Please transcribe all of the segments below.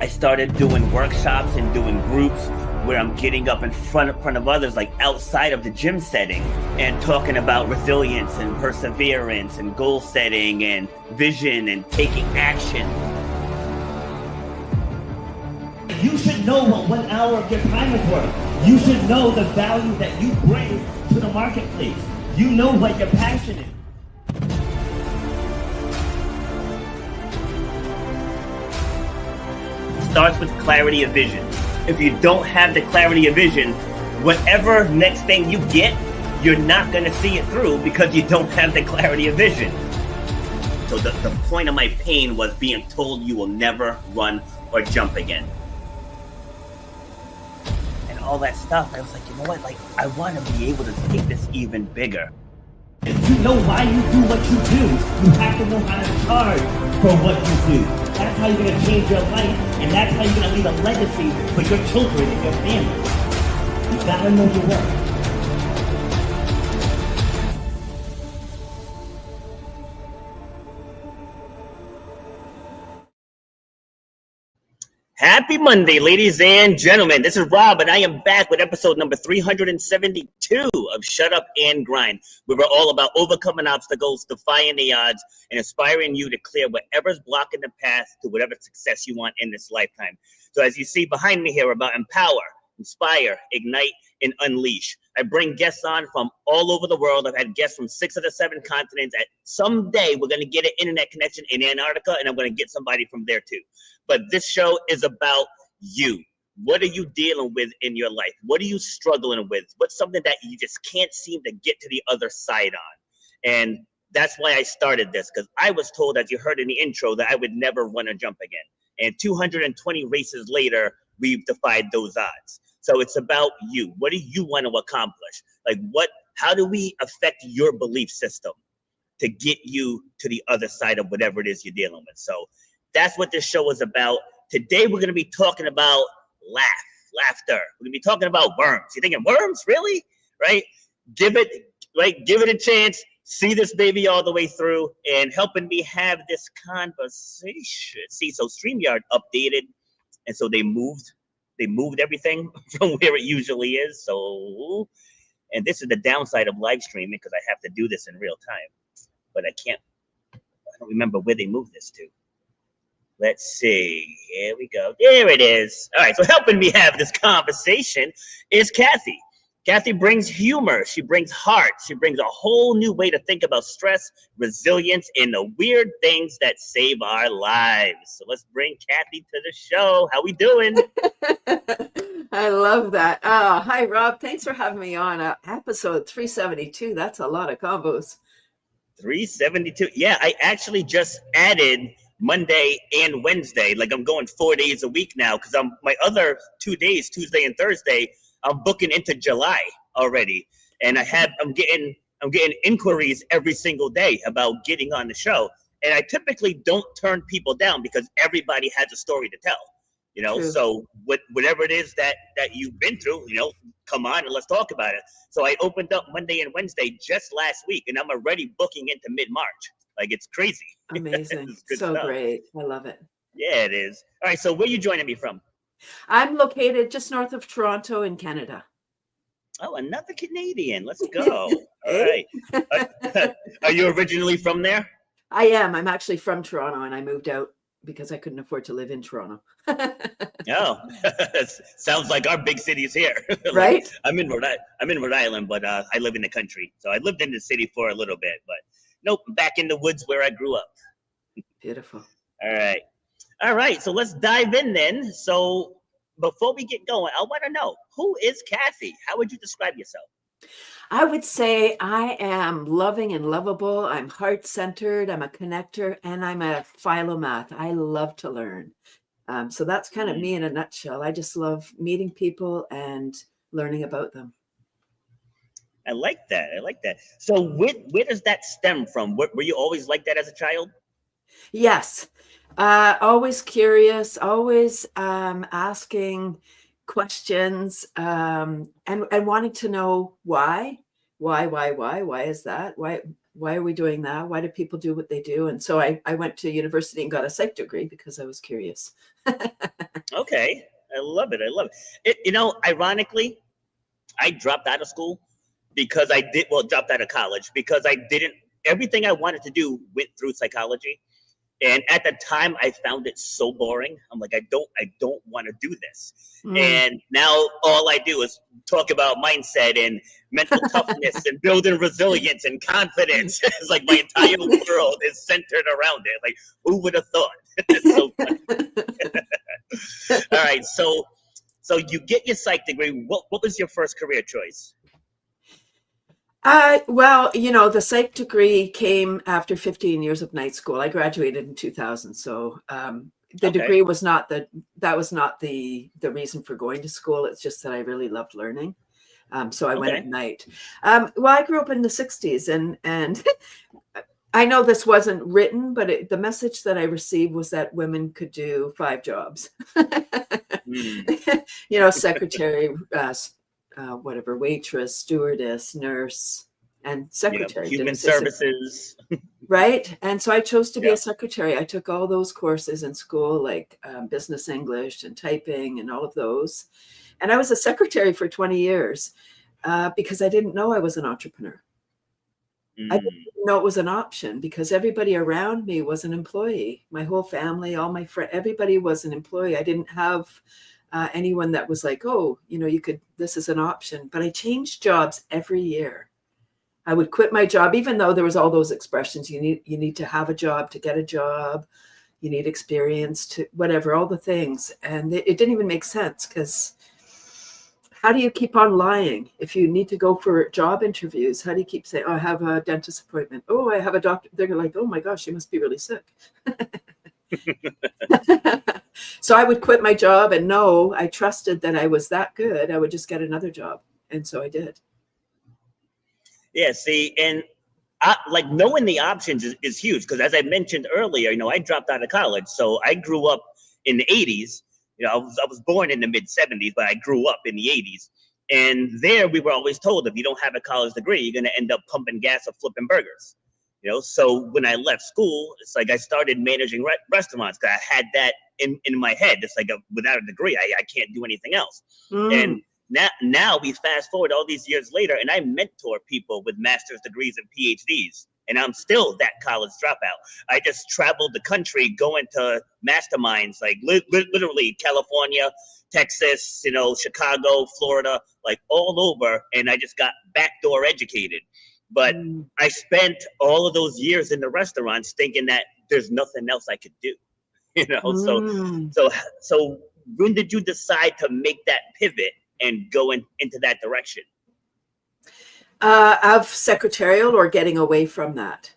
I started doing workshops and doing groups where I'm getting up in front of others, like outside of the gym setting, and talking about resilience and perseverance and goal setting and vision and taking action. You should know what 1 hour of your time is worth. You should know the value that you bring to the marketplace. You know what you're passionate. Starts with clarity of vision. If you don't have the clarity of vision, whatever next thing you get, you're not going to see it through because you don't have the clarity of vision. So the point of my pain was being told you will never run or jump again. And all that stuff, I was like, you know what? Like, I want to be able to take this even bigger. If you know why you do what you do, you have to know how to charge for what you do. That's how you're going to change your life, and that's how you're going to leave a legacy for your children and your family. You got to know your worth. Happy Monday, ladies and gentlemen. This is Rob, and I am back with episode number 372 of Shut Up and Grind, where we're all about overcoming obstacles, defying the odds, and inspiring you to clear whatever's blocking the path to whatever success you want in this lifetime. So as you see behind me here, we're about empower, inspire, ignite, and unleash. I bring guests on from all over the world. I've had guests from 6 of the 7 continents. Someday we're going to get an internet connection in Antarctica, and I'm going to get somebody from there too. But this show is about you. What are you dealing with in your life? What are you struggling with? What's something that you just can't seem to get to the other side on? And that's why I started this, because I was told, as you heard in the intro, that I would never run or jump again. And 220 races later, we've defied those odds. So it's about you. What do you want to accomplish? Like how do we affect your belief system to get you to the other side of whatever it is you're dealing with? So that's what this show is about. Today, we're going to be talking about laughter. We're going to be talking about worms. You're thinking, worms? Really? Right? Give it a chance. See this baby all the way through, and helping me have this conversation. See, so StreamYard updated, and so they moved everything from where it usually is. So, and this is the downside of live streaming, because I have to do this in real time, but I don't remember where they moved this to. Let's see. Here we go. There it is. All right. So helping me have this conversation is Cathy. Cathy brings humor. She brings heart. She brings a whole new way to think about stress, resilience, and the weird things that save our lives. So let's bring Cathy to the show. How we doing? I love that. Hi, Rob. Thanks for having me on episode 372. That's a lot of combos. 372. Yeah, I actually just added Monday and Wednesday. Like, I'm going 4 days a week now, because my other 2 days, Tuesday and Thursday, I'm booking into July already. And I'm getting inquiries every single day about getting on the show. And I typically don't turn people down, because everybody has a story to tell. You know, True. So whatever it is that you've been through, come on and let's talk about it. So I opened up Monday and Wednesday just last week, and I'm already booking into mid-March. Like, it's crazy. Amazing. It's so stuff. Great. I love it. Yeah, it is. All right. So where are you joining me from? I'm located just north of Toronto in Canada. Oh, another Canadian. Let's go. All right. Are you originally from there? I am. I'm actually from Toronto, and I moved out because I couldn't afford to live in Toronto. Oh, sounds like our big cities here. Right? Like, I'm in Rhode Island, but I live in the country. So I lived in the city for a little bit, but nope, back in the woods where I grew up. Beautiful. All right. So let's dive in then. So before we get going, I want to know, who is Cathy? How would you describe yourself? I would say I am loving and lovable. I'm heart-centered. I'm a connector, and I'm a philomath. I love to learn. So that's kind of me in a nutshell. I just love meeting people and learning about them. I like that. So where does that stem from? Were you always like that as a child? Yes. Always curious, always asking questions, and wanting to know why is that? why are we doing that? Why do people do what they do? And so I went to university and got a psych degree because I was curious. Okay. I love it. I love it. Ironically, I dropped out of school because dropped out of college because I didn't, everything I wanted to do went through psychology. And at the time I found it so boring. I'm like, I don't want to do this. And now all I do is talk about mindset and mental toughness and building resilience and confidence. It's like my entire world is centered around it. Like, who would have thought? It's so funny. All right. So you get your psych degree. What was your first career choice? Well, the psych degree came after 15 years of night school. I graduated in 2000. So the degree was not that was not the reason for going to school. It's just that I really loved learning. So I went at night. Well, I grew up in the 60s and I know this wasn't written, but the message that I received was that women could do 5 jobs. Secretary, whatever, waitress, stewardess, nurse, and secretary. Human services. Right. And so I chose to be a secretary. I took all those courses in school, like business English and typing and all of those. And I was a secretary for 20 years because I didn't know I was an entrepreneur. I didn't know it was an option because everybody around me was an employee. My whole family, all my friends, everybody was an employee. I didn't have anyone that was like, oh, this is an option. But I changed jobs every year. I would quit my job, even though there was all those expressions. You need to have a job to get a job. You need experience to whatever, all the things. And it didn't even make sense because how do you keep on lying? If you need to go for job interviews, how do you keep saying, oh, I have a dentist appointment. Oh, I have a doctor. They're like, oh my gosh, you must be really sick. So I would quit my job and no, I trusted that I was that good. I would just get another job. And so I did. Yeah, see, and like knowing the options is huge because as I mentioned earlier, I dropped out of college. So I grew up in the 80s. I was born in the mid 70s, but I grew up in the 80s. And there we were always told if you don't have a college degree, you're going to end up pumping gas or flipping burgers. So when I left school, it's like I started managing restaurants because I had that in my head. It's like without a degree, I can't do anything else. And now we fast forward all these years later, and I mentor people with master's degrees and PhDs. And I'm still that college dropout. I just traveled the country going to masterminds, like literally California, Texas, Chicago, Florida, like all over. And I just got backdoor educated. But I spent all of those years in the restaurants thinking that there's nothing else I could do. So when did you decide to make that pivot and go into that direction? Of secretarial or getting away from that?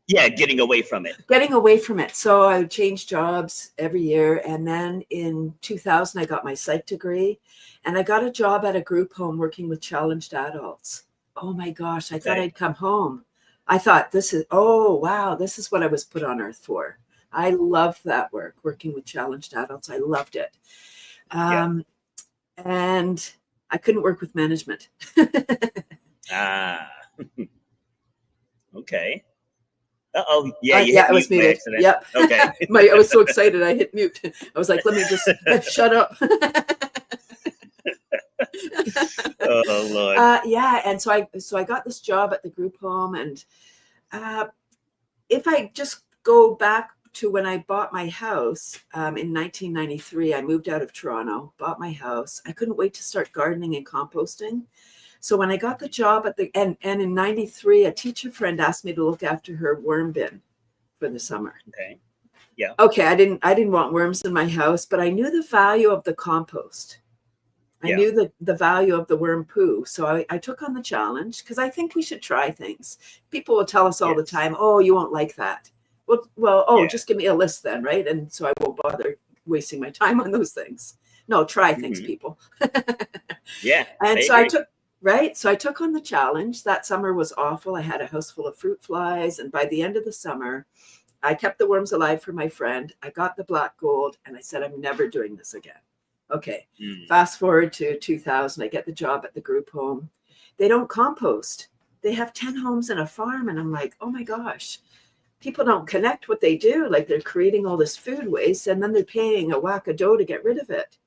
Yeah, getting away from it. Getting away from it. So I would change jobs every year. And then in 2000, I got my psych degree and I got a job at a group home working with challenged adults. Oh my gosh, I thought I'd come home. I thought this is what I was put on earth for. I loved that work, working with challenged adults. I loved it. And I couldn't work with management. Okay. Uh-oh. Yeah, it was muted. Yep. Okay. I was so excited I hit mute. I was like, let me just shut up. Oh Lord. And so I got this job at the group home, and if I just go back to when I bought my house in 1993, I moved out of Toronto, bought my house. I couldn't wait to start gardening and composting. So when I got the job and in 93, a teacher friend asked me to look after her worm bin for the summer. Okay. Yeah. Okay. I didn't want worms in my house, but I knew the value of the compost. I knew the value of the worm poo. So I took on the challenge because I think we should try things. People will tell us all the time, oh, you won't like that. Just give me a list then, right? And so I won't bother wasting my time on those things. No, try things, people. Yeah. And so I took on the challenge. That summer was awful. I had a house full of fruit flies. And by the end of the summer, I kept the worms alive for my friend. I got the black gold and I said, I'm never doing this again. Okay. Fast forward to 2000, I get the job at the group home. They don't compost. they have 10 homes and a farm. And I'm like, oh my gosh, people don't connect what they do. Like they're creating all this food waste and then they're paying a whack of dough to get rid of it.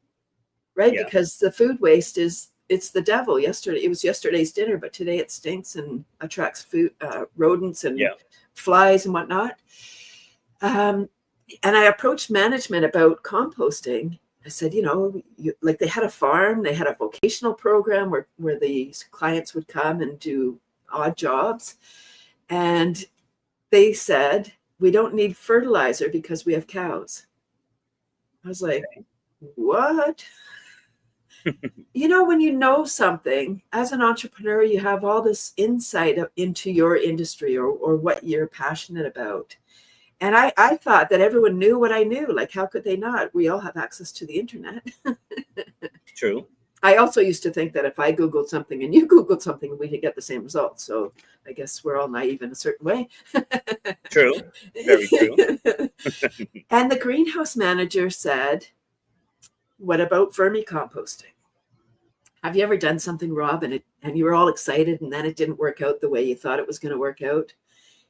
Right? Yeah. Because the food waste it's the devil. Yesterday, it was yesterday's dinner, but today it stinks and attracts food, rodents and flies and whatnot. And I approached management about composting. I said, like they had a farm, they had a vocational program where the clients would come and do odd jobs. And they said, we don't need fertilizer because we have cows. I was like, what? When you know something as an entrepreneur, you have all this insight into your industry or what you're passionate about. And I thought that everyone knew what I knew. Like, how could they not? We all have access to the internet. True. I also used to think that if I Googled something and you Googled something, we could get the same results. So I guess we're all naive in a certain way. True. Very true. And the greenhouse manager said, what about vermicomposting? Have you ever done something, Rob, and you were all excited and then it didn't work out the way you thought it was going to work out?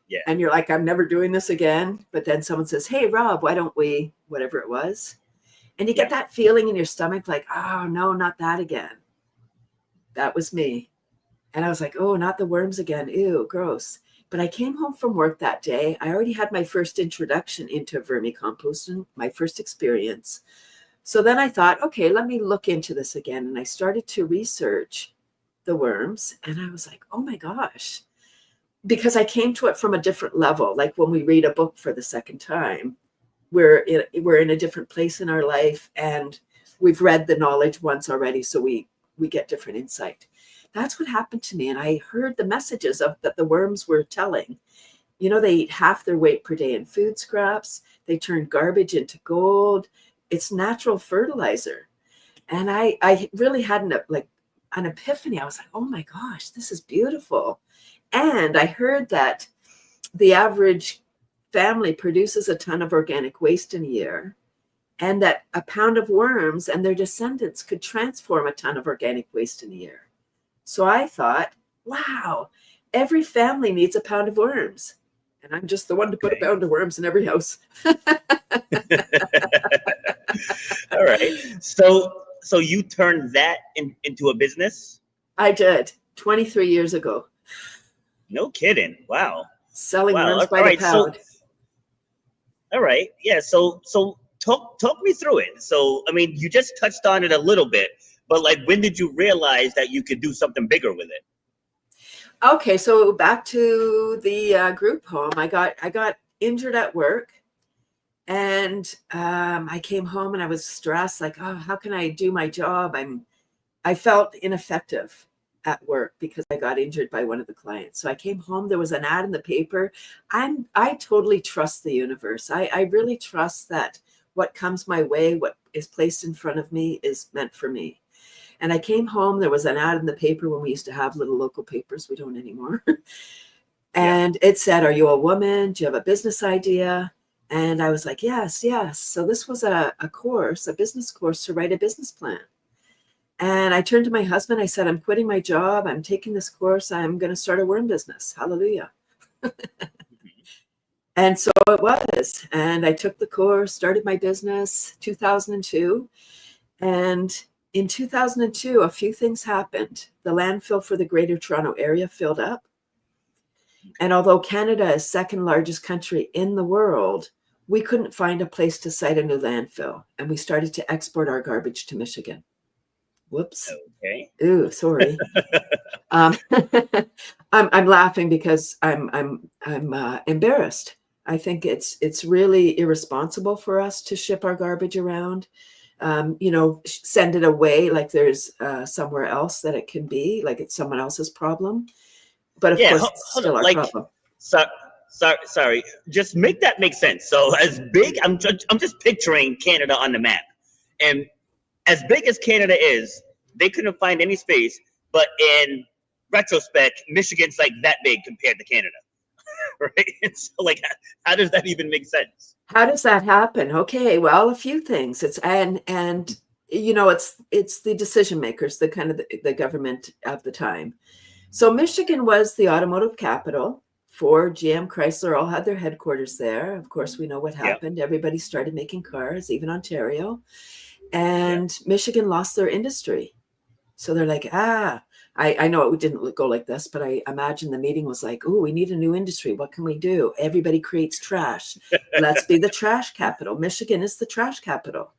Yeah. And you're like, I'm never doing this again. But then someone says, hey, Rob, why don't we, whatever it was. And you get that feeling in your stomach like, oh, no, not that again. That was me. And I was like, oh, not the worms again. Ew, gross. But I came home from work that day. I already had my first introduction into vermicomposting, my first experience. So then I thought, okay, let me look into this again. And I started to research the worms. And I was like, oh my gosh. Because I came to it from a different level. Like when we read a book for the second time, we're in a different place in our life and we've read the knowledge once already. So we get different insight. That's what happened to me. And I heard the messages that the worms were telling. They eat half their weight per day in food scraps. They turn garbage into gold. It's natural fertilizer. And I really had an epiphany. I was like, oh my gosh, this is beautiful. And I heard that the average family produces a ton of organic waste in a year, and that a pound of worms and their descendants could transform a ton of organic waste in a year. So I thought, wow, every family needs a pound of worms. And I'm just the one to put a pound of worms in every house. All right. So you turned that into a business? I did 23 years ago. No kidding. Wow. Selling worms by the pound. All right. Yeah. So talk me through it. So, I mean, you just touched on it a little bit, but like, when did you realize that you could do something bigger with it? Okay. So back to the group home, I got injured at work and I came home and I was stressed. Like, oh, how can I do my job? I felt ineffective at work because I got injured by one of the clients. So I came home, there was an ad in the paper. I totally trust the universe. I really trust that what comes my way, what is placed in front of me is meant for me. And I came home, there was an ad in the paper when we used to have little local papers. We don't anymore. And it said, are you a woman? Do you have a business idea? And I was like, yes. So this was a business course to write a business plan. And I turned to my husband. I said, I'm quitting my job. I'm taking this course. I'm going to start a worm business. Hallelujah. And so it was. And I took the course, started my business 2002. And in 2002, a few things happened. The landfill for the Greater Toronto Area filled up. And although Canada is second largest country in the world, we couldn't find a place to site a new landfill. And we started to export our garbage to Michigan. Whoops. Okay. Ooh, sorry. I'm laughing because I'm embarrassed. I think it's really irresponsible for us to ship our garbage around. Send it away like there's somewhere else that it can be, like it's someone else's problem. But of course, it's still our problem. Sorry. Just make that make sense. So as big, I'm just picturing Canada on the map, and as big as Canada is, they couldn't find any space. But in retrospect, Michigan's like that big compared to Canada, right? So like, how does that even make sense? How does that happen? Okay, well, a few things. It's the decision makers, the kind of the government of the time. So Michigan was the automotive capital. Ford, GM, Chrysler all had their headquarters there. Of course, we know what Yep. happened. Everybody started making cars, even Ontario. Yep. And Michigan lost their industry. So they're like, I know it didn't go like this, but I imagine the meeting was like, oh, we need a new industry. What can we do? Everybody creates trash. Let's be the trash capital. Michigan is the trash capital.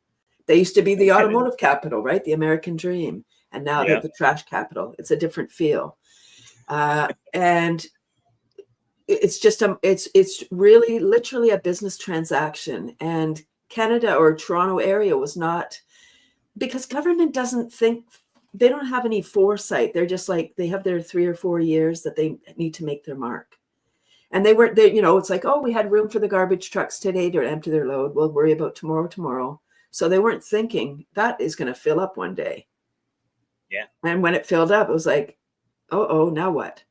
They used to be the automotive capital, right? The American dream. And now they're Yep. the trash capital. It's a different feel. And it's just, it's really literally a business transaction. And Canada or Toronto area was not, because government doesn't think, they don't have any foresight. They're just like, they have their 3 or 4 years that they need to make their mark. And they weren't, it's like, oh, we had room for the garbage trucks today to empty their load. We'll worry about tomorrow. So they weren't thinking that is going to fill up one day. Yeah. And when it filled up, it was like, oh, now what?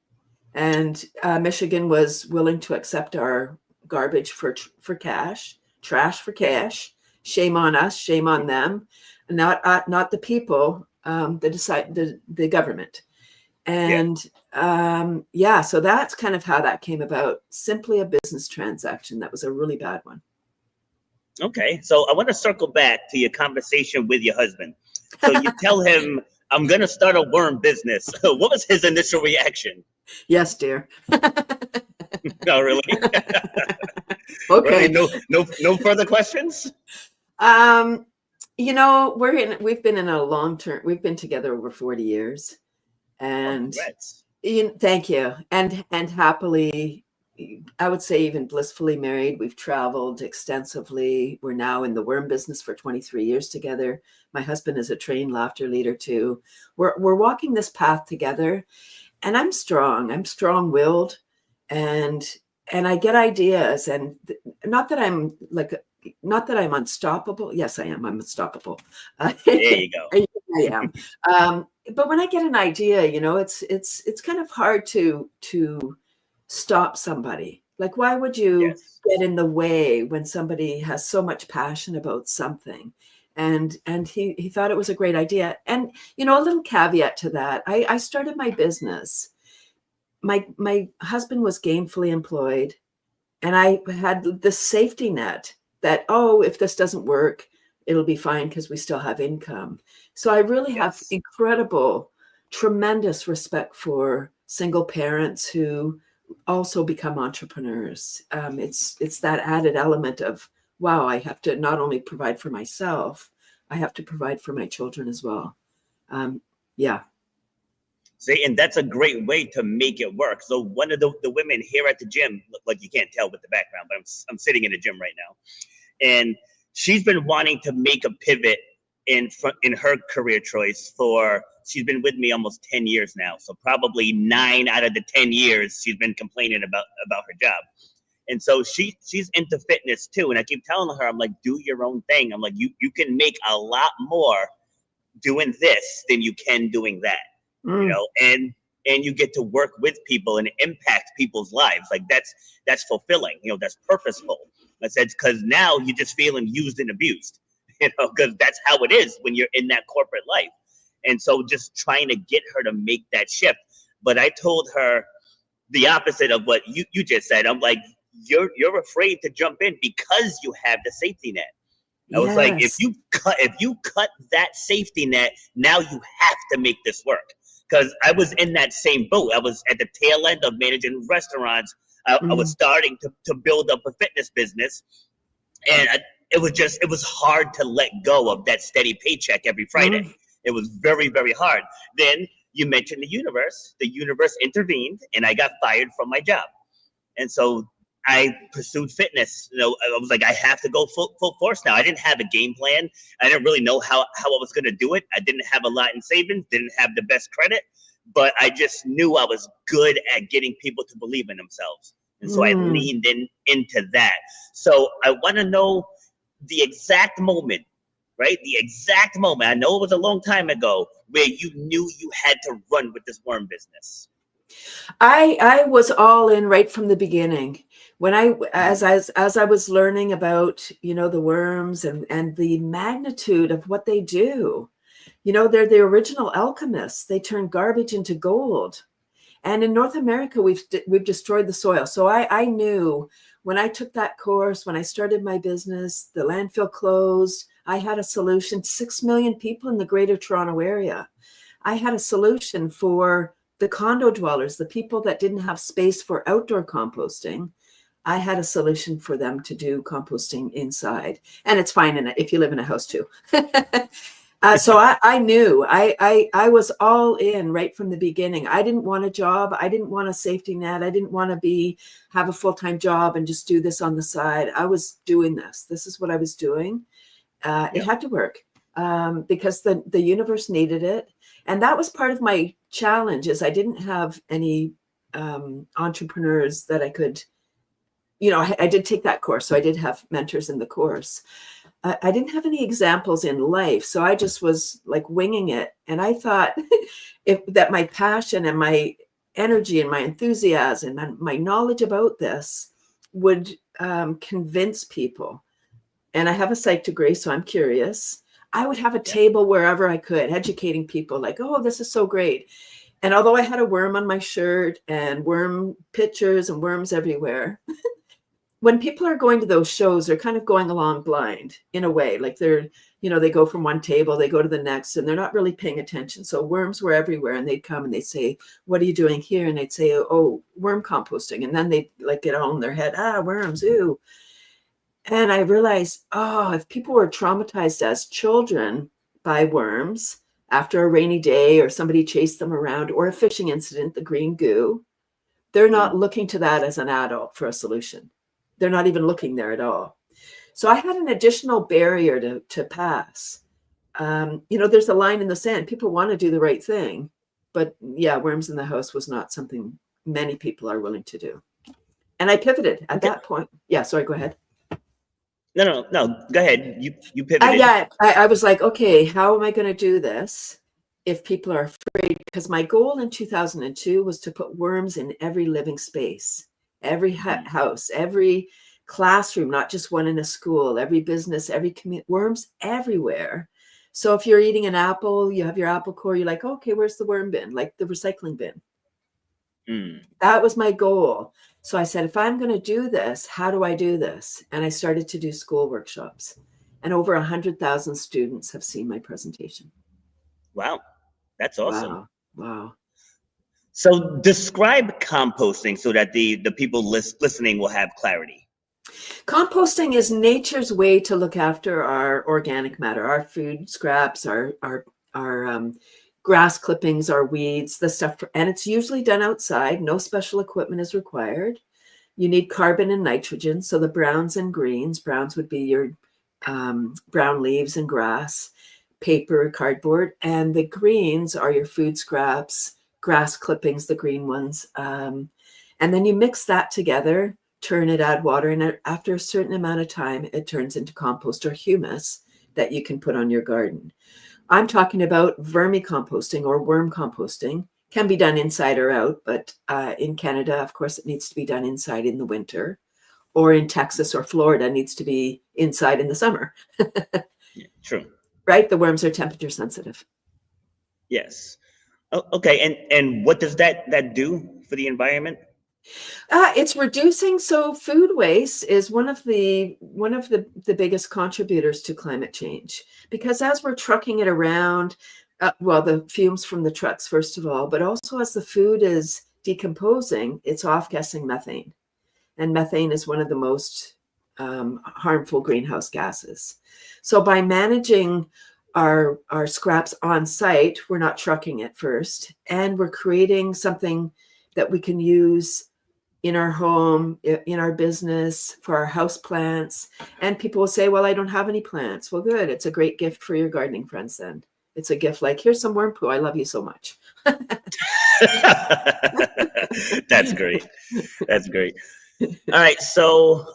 And Michigan was willing to accept our garbage for cash, trash for cash. Shame on us, shame on them, not the people, the government. And so that's kind of how that came about. Simply a business transaction. That was a really bad one. Okay, so I want to circle back to your conversation with your husband. So you tell him, I'm going to start a worm business. What was his initial reaction? Yes, dear. No, really? Okay. Really? No further questions? We've been in a long-term, we've been together over 40 years. And thank you. And happily, I would say even blissfully married. We've traveled extensively. We're now in the worm business for 23 years together. My husband is a trained laughter leader too. We're walking this path together, and I'm strong. I'm strong-willed, and I get ideas. And not that I'm unstoppable. Yes, I am. I'm unstoppable. There you go. I am. But when I get an idea, it's kind of hard to stop somebody. Like, why would you get in the way when somebody has so much passion about something? And he thought it was a great idea. And, a little caveat to that, I started my business. My husband was gainfully employed, and I had the safety net that, if this doesn't work, it'll be fine because we still have income. So I really have incredible, tremendous respect for single parents who also become entrepreneurs. It's that added element of, wow, I have to not only provide for myself, I have to provide for my children as well. See, and that's a great way to make it work. So one of the women here at the gym, like you can't tell with the background, but I'm sitting in the gym right now, and she's been wanting to make a pivot in her career choice she's been with me almost 10 years now. So probably 9 out of the 10 years she's been complaining about her job. And so she's into fitness too. And I keep telling her, I'm like, do your own thing. I'm like, you can make a lot more doing this than you can doing that. And you get to work with people and impact people's lives. Like that's fulfilling, that's purposeful. I said, because now you're just feeling used and abused, because that's how it is when you're in that corporate life. And so just trying to get her to make that shift. But I told her the opposite of what you just said. I'm like, you're afraid to jump in because you have the safety net. I was like, if you cut that safety net, now you have to make this work. Because I was in that same boat. I was at the tail end of managing restaurants. I was starting to build up a fitness business. And it was hard to let go of that steady paycheck every Friday. It was very, very hard. Then you mentioned the universe. The universe intervened, and I got fired from my job. And so I pursued fitness. I was like, I have to go full force now. I didn't have a game plan. I didn't really know how I was going to do it. I didn't have a lot in savings, didn't have the best credit, but I just knew I was good at getting people to believe in themselves. And so I leaned into that. So I want to know the exact moment, right? The exact moment. I know it was a long time ago where you knew you had to run with this worm business. I was all in right from the beginning. When as I was learning about, the worms and the magnitude of what they do, they're the original alchemists. They turn garbage into gold. And in North America, we've destroyed the soil. So I knew when I took that course, when I started my business, the landfill closed. I had a solution. 6 million people in the Greater Toronto Area. I had a solution for the condo dwellers, the people that didn't have space for outdoor composting. I had a solution for them to do composting inside. And it's fine if you live in a house too. So I knew I was all in right from the beginning. I didn't want a job. I didn't want a safety net. I didn't want to have a full-time job and just do this on the side. I was doing this. This is what I was doing. It had to work because the universe needed it. And that was part of my challenge is I didn't have any entrepreneurs that I could, I did take that course. So I did have mentors in the course. I didn't have any examples in life. So I just was like winging it. And I thought that my passion and my energy and my enthusiasm and my knowledge about this would convince people. And I have a psych degree, so I'm curious. I would have a table wherever I could, educating people like, oh, this is so great. And although I had a worm on my shirt and worm pictures and worms everywhere, when people are going to those shows, they're kind of going along blind in a way. Like they go from one table, they go to the next, and they're not really paying attention. So worms were everywhere, and they'd come and they'd say, what are you doing here? And they'd say, oh, worm composting. And then they'd like get all in their head, worms, ooh. And I realized, if people were traumatized as children by worms after a rainy day or somebody chased them around or a fishing incident, the green goo, they're not looking to that as an adult for a solution. They're not even looking there at all. So I had an additional barrier to pass. There's a line in the sand. People want to do the right thing. But yeah, worms in the house was not something many people are willing to do. And I pivoted at that point. Yeah, sorry, go ahead. No. Go ahead. You pivoted. I was like, okay, how am I going to do this if people are afraid? Because my goal in 2002 was to put worms in every living space, every house, every classroom, not just one in a school, every business, every community, worms everywhere. So if you're eating an apple, you have your apple core, you're like, okay, where's the worm bin? Like the recycling bin. That was my goal. So I said, if I'm going to do this, how do I do this? And I started to do school workshops. And over 100,000 students have seen my presentation. Wow. That's awesome. Wow. So describe composting so that the people listening will have clarity. Composting is nature's way to look after our organic matter, our food scraps, our grass clippings, our weeds, the stuff, and it's usually done outside. No special equipment is required. You need carbon and nitrogen, so the browns and greens. Browns would be your brown leaves and grass, paper, cardboard, and the greens are your food scraps, grass clippings, the green ones. And then you mix that together, turn it, add water, and after a certain amount of time, it turns into compost or humus that you can put on your garden. I'm talking about vermicomposting or worm composting. Can be done inside or out, but in Canada, of course, it needs to be done inside in the winter, or in Texas or Florida, it needs to be inside in the summer. True. Right? The worms are temperature sensitive. Yes. Okay. And what does that do for the environment? It's reducing. So food waste is one of the biggest contributors to climate change, because as we're trucking it around, the fumes from the trucks, first of all, but also as the food is decomposing, it's off-gassing methane. And methane is one of the most harmful greenhouse gases. So by managing our scraps on site, we're not trucking it first, and we're creating something that we can use in our home, in our business, for our house plants. And people will say, well, I don't have any plants. Well, good. It's a great gift for your gardening friends then. It's a gift like, here's some worm poo. I love you so much. That's great. That's great. All right. So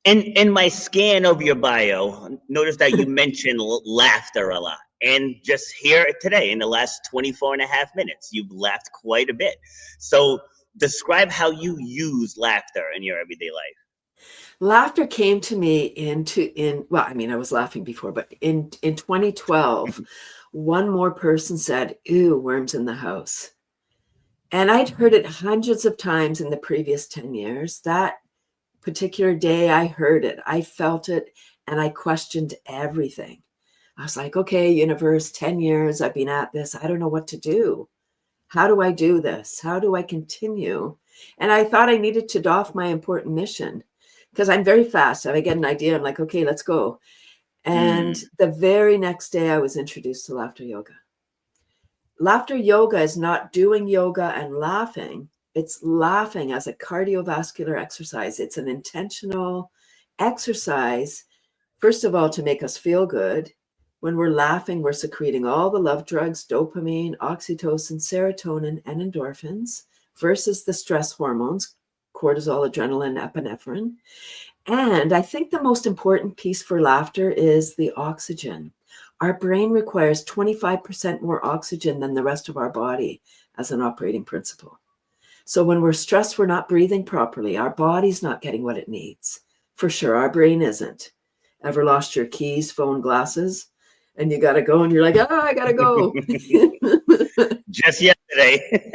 in my scan of your bio, notice that you mentioned laughter a lot. And just here today, in the last 24 and a half minutes, you've laughed quite a bit. So describe how you use laughter in your everyday life. Laughter came to me I was laughing before, but in 2012, one more person said, "Ew, worms in the house." And I'd heard it hundreds of times in the previous 10 years. That particular day I heard it, I felt it, and I questioned everything. I was like, okay, universe, 10 years I've been at this. I don't know what to do. How do I do this? How do I continue? And I thought I needed to doff my important mission because I'm very fast. If I get an idea, I'm like, okay, let's go. And the very next day I was introduced to laughter yoga. Laughter yoga is not doing yoga and laughing. It's laughing as a cardiovascular exercise. It's an intentional exercise, first of all, to make us feel good. When we're laughing, we're secreting all the love drugs, dopamine, oxytocin, serotonin, and endorphins versus the stress hormones, cortisol, adrenaline, epinephrine. And I think the most important piece for laughter is the oxygen. Our brain requires 25% more oxygen than the rest of our body as an operating principle. So when we're stressed, we're not breathing properly. Our body's not getting what it needs. For sure, our brain isn't. Ever lost your keys, phone, glasses? And you got to go and you're like, oh, I got to go. Just yesterday.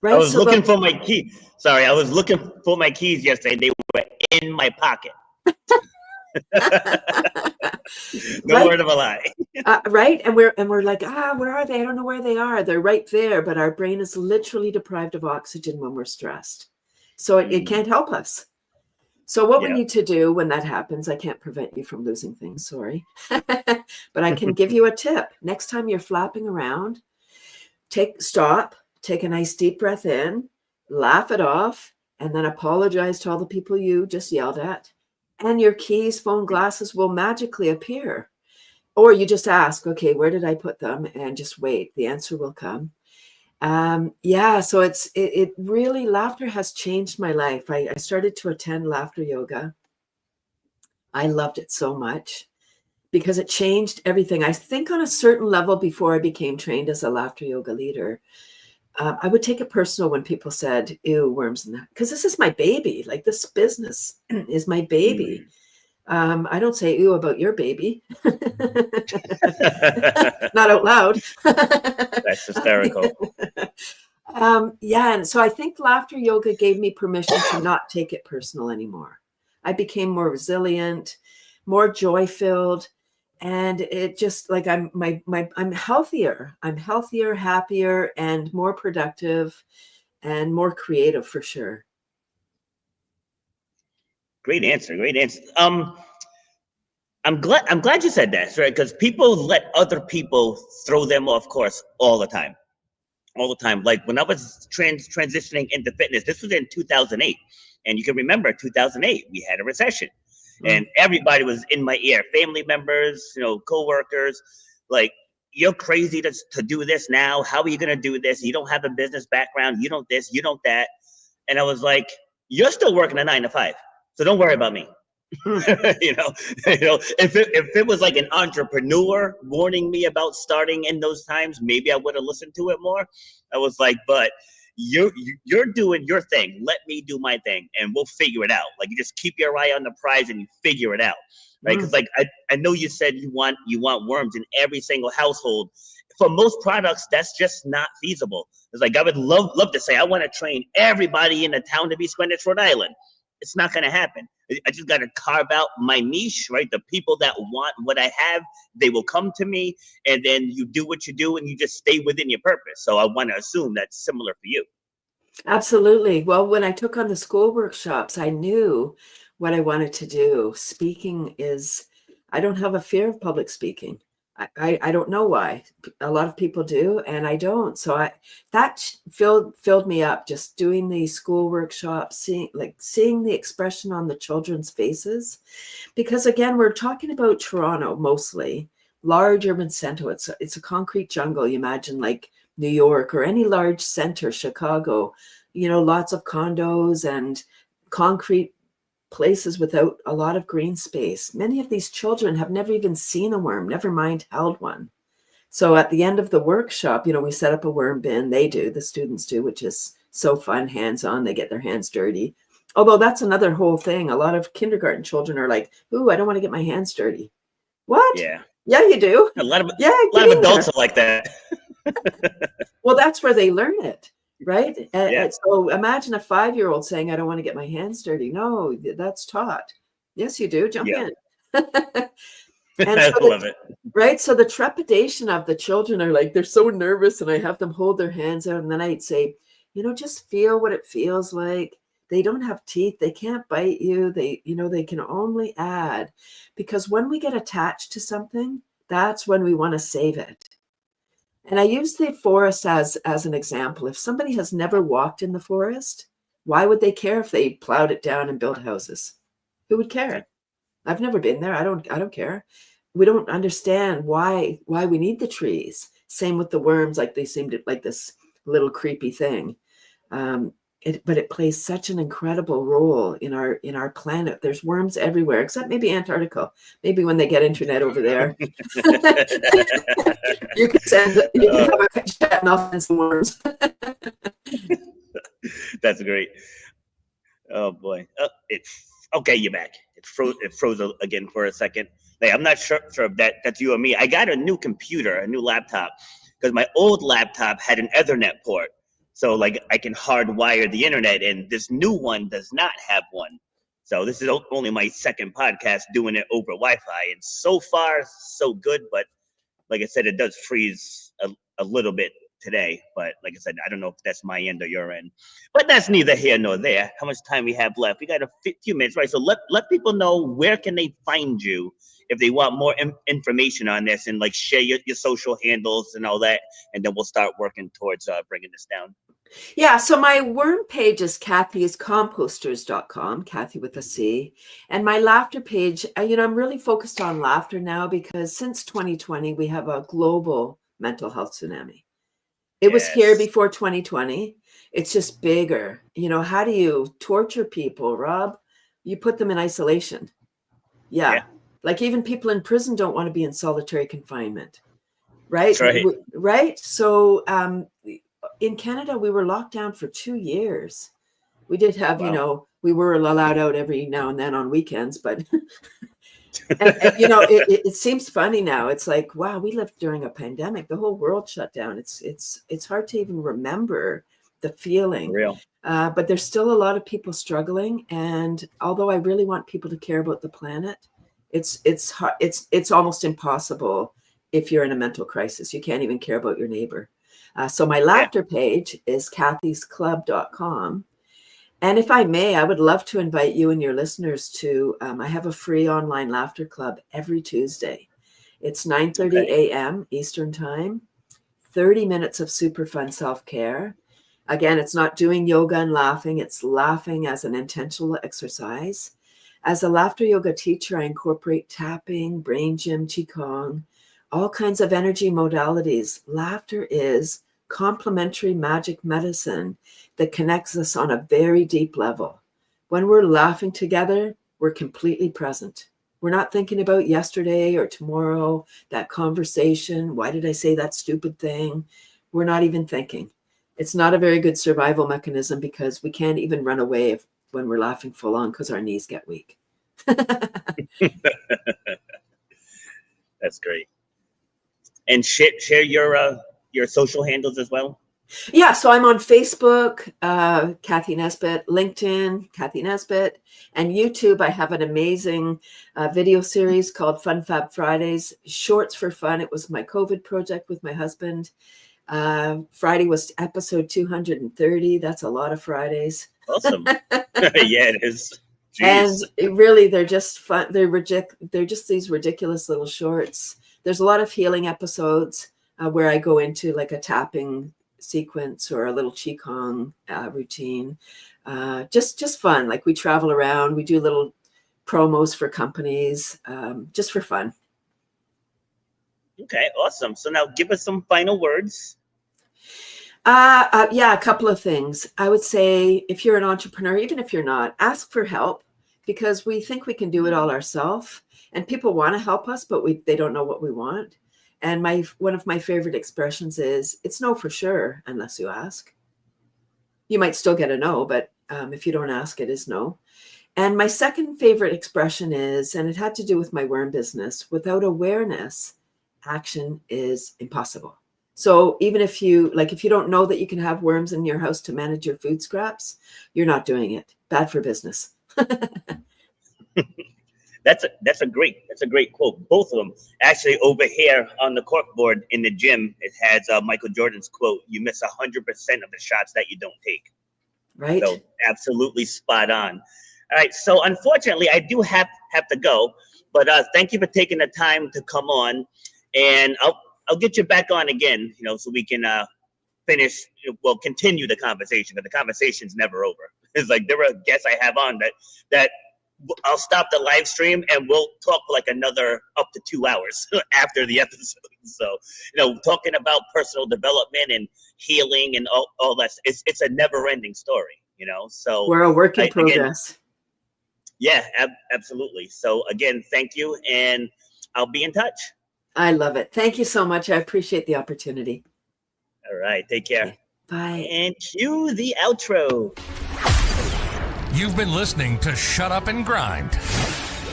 Right? I was looking for my key. Sorry, I was looking for my keys yesterday. They were in my pocket. No right? word of a lie. Right? And we're like, where are they? I don't know where they are. They're right there, but our brain is literally deprived of oxygen when we're stressed. So it can't help us. So what we need to do when that happens, I can't prevent you from losing things, sorry. But I can give you a tip. Next time you're flapping around, stop, take a nice deep breath in, laugh it off, and then apologize to all the people you just yelled at. And your keys, phone, glasses will magically appear. Or you just ask, okay, where did I put them? And just wait, the answer will come. So it really, laughter has changed my life. I started to attend laughter yoga. I loved it so much because it changed everything. I think on a certain level before I became trained as a laughter yoga leader, I would take it personal when people said, ew, worms and that, because this is my baby. Like, this business is my baby. I don't say ew about your baby. Not out loud. That's hysterical. And so I think laughter yoga gave me permission to not take it personal anymore. I became more resilient, more joy-filled, and it just, like, I'm healthier. I'm healthier, happier, and more productive and more creative for sure. Great answer. Great answer. I'm glad you said that, right? Because people let other people throw them off course all the time. Like when I was transitioning into fitness, this was in 2008. And you can remember 2008, we had a recession. And everybody was in my ear, family members, coworkers, like, you're crazy to do this now. How are you going to do this? You don't have a business background. You don't this, you don't that. And I was like, you're still working a 9 to 5. So don't worry about me. If it was like an entrepreneur warning me about starting in those times, maybe I would have listened to it more. I was like, but you're doing your thing. Let me do my thing, and we'll figure it out. Like, you just keep your eye on the prize and you figure it out, right? Because like I know you said you want worms in every single household. For most products, that's just not feasible. It's like, I would love to say I want to train everybody in the town to be Squamish, Rhode Island. It's not going to happen. I just got to carve out my niche, right? The people that want what I have, they will come to me, and then you do what you do and you just stay within your purpose. So I want to assume that's similar for you. Absolutely. Well, when I took on the school workshops, I knew what I wanted to do. Speaking I don't have a fear of public speaking. I don't know why. A lot of people do, and I don't. So that filled me up, just doing the school workshops, seeing the expression on the children's faces. Because again, we're talking about Toronto mostly, large urban center. It's a concrete jungle. You imagine like New York or any large center, Chicago, lots of condos and concrete places without a lot of green space. Many of these children have never even seen a worm, never mind held one. So at the end of the workshop, we set up a worm bin. The students do, which is so fun, hands-on. They get their hands dirty. Although that's another whole thing. A lot of kindergarten children are like, ooh, I don't want to get my hands dirty. What? Yeah. Yeah, you do. A lot of adults are like that. Well, that's where they learn it, right? Yeah. And so imagine a 5-year-old saying, I don't want to get my hands dirty. No, that's taught. Yes, you do. Jump Yeah. in. And I so love it. right. So the trepidation of the children are like, they're so nervous, and I have them hold their hands out. And then I'd say, just feel what it feels like. They don't have teeth. They can't bite you. They can only add, because when we get attached to something, that's when we want to save it. And I use the forest as an example. If somebody has never walked in the forest, why would they care if they plowed it down and built houses? Who would care? I've never been there. I don't care. We don't understand why we need the trees. Same with the worms, like they seem to like this little creepy thing. But it plays such an incredible role in our planet. There's worms everywhere, except maybe Antarctica. Maybe when they get internet over there, you can have a chat and I'll send some worms. That's great. Oh boy. Okay, you're back. It froze again for a second. Like, I'm not sure if that's you or me. I got a new computer, a new laptop, because my old laptop had an Ethernet port. So like I can hardwire the internet, and this new one does not have one. So this is only my second podcast doing it over Wi-Fi, and so far so good. But like I said, it does freeze a little bit today. But like I said, I don't know if that's my end or your end. But that's neither here nor there. How much time we have left? We got a few minutes, right? So let people know, where can they find you if they want more information on this, and like share your social handles and all that, and then we'll start working towards bringing this down. Yeah, so my worm page is cathy'scomposters.com, Cathy with a C. And my laughter page, I'm really focused on laughter now, because since 2020, we have a global mental health tsunami. It was here before 2020. It's just bigger. How do you torture people, Rob? You put them in isolation. Yeah. Like even people in prison don't want to be in solitary confinement. Right? That's right. Right? So in Canada, we were locked down for 2 years. We did have, we were allowed out every now and then on weekends, but it seems funny now. It's like, wow, we lived during a pandemic. The whole world shut down. It's hard to even remember the feeling. Real. But there's still a lot of people struggling. And although I really want people to care about the planet, it's hard, it's almost impossible if you're in a mental crisis. You can't even care about your neighbor. So my laughter page is cathysclub.com. And if I may, I would love to invite you and your listeners to, I have a free online laughter club every Tuesday. It's 9:30 a.m. Eastern time, 30 minutes of super fun self-care. Again, it's not doing yoga and laughing. It's laughing as an intentional exercise. As a laughter yoga teacher, I incorporate tapping, brain gym, qigong, all kinds of energy modalities. Laughter is complementary magic medicine that connects us on a very deep level. When we're laughing together, we're completely present. We're not thinking about yesterday or tomorrow, that conversation. Why did I say that stupid thing? We're not even thinking. It's not a very good survival mechanism, because we can't even run away when we're laughing full on, because our knees get weak. That's great. And share your social handles as well. Yeah, so I'm on Facebook, Cathy Nesbitt, LinkedIn, Cathy Nesbitt, and YouTube. I have an amazing video series called Fun Fab Fridays, Shorts for Fun. It was my COVID project with my husband. Friday was episode 230. That's a lot of Fridays. Awesome. Yeah, it is. Jeez. And really, they're just fun. They're just these ridiculous little shorts. There's a lot of healing episodes where I go into like a tapping sequence or a little qigong routine. Just fun. Like we travel around, we do little promos for companies, just for fun. Okay, awesome. So now give us some final words. Yeah, a couple of things. I would say, if you're an entrepreneur, even if you're not, ask for help, because we think we can do it all ourselves, and people want to help us, but they don't know what we want. And one of my favorite expressions is, it's no for sure unless you ask. You might still get a no, but if you don't ask, it is no. And my second favorite expression is, and it had to do with my worm business, without awareness, action is impossible. So even if you don't know that you can have worms in your house to manage your food scraps, you're not doing it. Bad for business. That's a great quote. Both of them actually over here on the corkboard in the gym. It has Michael Jordan's quote: "You miss 100% of the shots that you don't take." Right. So absolutely spot on. All right. So unfortunately, I do have to go, but thank you for taking the time to come on, and I'll get you back on again, so we can continue the conversation, but the conversation's never over. It's like there are guests I have on that I'll stop the live stream and we'll talk for like another up to 2 hours after the episode. So, talking about personal development and healing and all that, it's a never ending story, so We're a work in progress. Yeah, absolutely. So again, thank you. And I'll be in touch. I love it. Thank you so much. I appreciate the opportunity. All right. Take care. Okay. Bye. And cue the outro. You've been listening to Shut Up and Grind.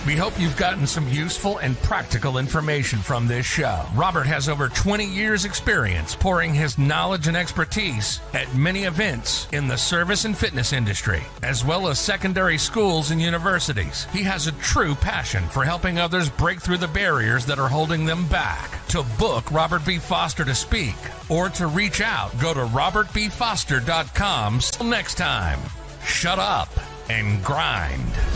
We hope you've gotten some useful and practical information from this show. Robert has over 20 years experience pouring his knowledge and expertise at many events in the service and fitness industry, as well as secondary schools and universities. He has a true passion for helping others break through the barriers that are holding them back. To book Robert B. Foster to speak or to reach out, go to robertbfoster.com. Till next time, shut up and grind.